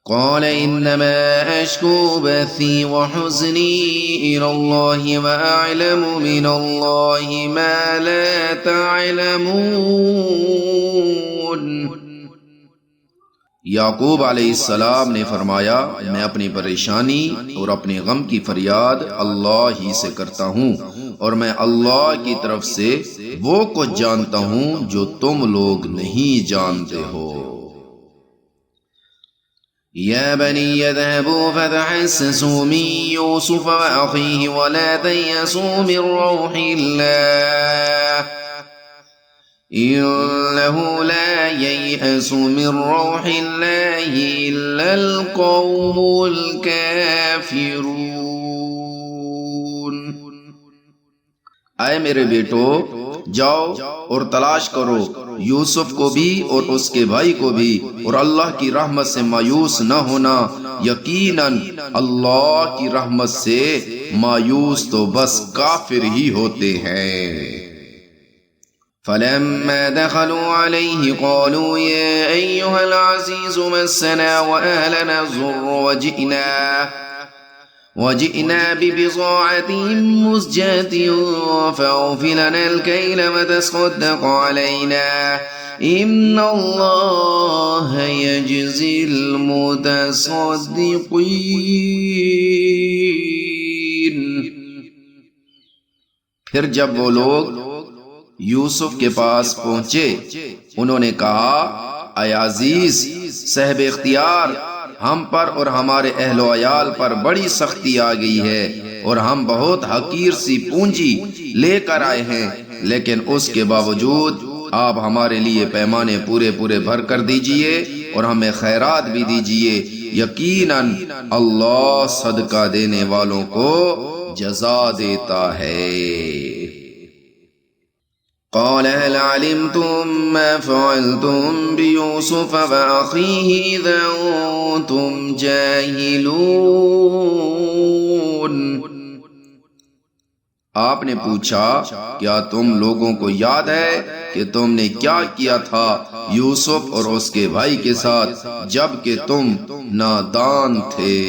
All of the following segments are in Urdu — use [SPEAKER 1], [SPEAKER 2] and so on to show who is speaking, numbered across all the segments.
[SPEAKER 1] قال انما اشكو بثي وحزني الى الله واعلم من الله ما لا تعلمون۔
[SPEAKER 2] یعقوب علیہ السلام نے فرمایا، میں اپنی پریشانی اور اپنے غم کی فریاد اللہ ہی سے کرتا ہوں، اور میں اللہ کی طرف سے وہ کچھ جانتا ہوں جو تم لوگ نہیں جانتے ہو۔
[SPEAKER 1] يا بني اذهبوا فتحسسوا من يوسف وأخيه ولا تيأسوا من روح الله إنه لا ييأس من روح الله إلا القوم الكافرون۔
[SPEAKER 2] اے میرے بیٹو، جاؤ اور تلاش کرو یوسف کو بھی اور اس کے بھائی کو بھی، اور اللہ کی رحمت سے مایوس نہ ہونا، یقیناً اللہ کی رحمت سے مایوس تو بس کافر ہی ہوتے ہیں۔
[SPEAKER 1] فلما دخلوا عليه قالوا يا أيها العزيز مسنا وأهلنا الضر وجئنا ببضاعة مزجاة فأوف لنا الكيل وتصدق علينا إن الله يجزي المتصدقين۔
[SPEAKER 2] پھر جب وہ لوگ یوسف کے پاس پہنچے، انہوں نے کہا، اے عزیز صاحب اختیار، ہم پر اور ہمارے اہل و عیال پر بڑی سختی آ گئی ہے، اور ہم بہت حقیر سی پونجی لے کر آئے ہیں، لیکن اس کے باوجود آپ ہمارے لیے پیمانے پورے پورے بھر کر دیجئے اور ہمیں خیرات بھی دیجئے، یقیناً اللہ صدقہ دینے والوں کو جزا دیتا ہے۔
[SPEAKER 1] قال هل علمتم ما فعلتم بيوسف وأخيه إذا أنتم جاهلون۔
[SPEAKER 2] آپ نے پوچھا، کیا تم لوگوں کو یاد ہے کہ تم نے کیا کیا تھا یوسف اور اس کے بھائی کے ساتھ جب کہ تم نادان تھے؟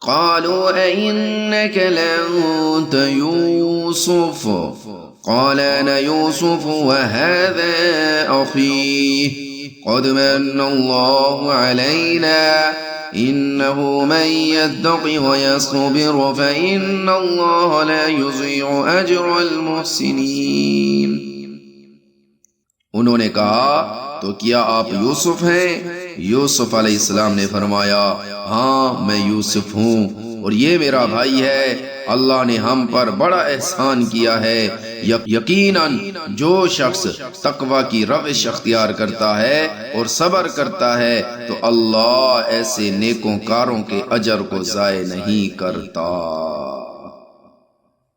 [SPEAKER 1] قالوا أئنك لأنت يوسف قال أنا يوسف وهذا أخي قد من الله علينا إنه من يتق ويصبر فإن الله لا يضيع أجر المحسنين۔
[SPEAKER 2] انہوں نے کہا، تو کیا آپ یوسف ہیں؟ یوسف علیہ السلام نے فرمایا، ہاں میں یوسف ہوں، اور یہ میرا بھائی ہے، اللہ نے ہم پر بڑا احسان کیا ہے، یقیناً جو شخص تقوی کی روش اختیار کرتا ہے اور صبر کرتا ہے تو اللہ ایسے نیکوں کاروں کے اجر کو ضائع نہیں کرتا۔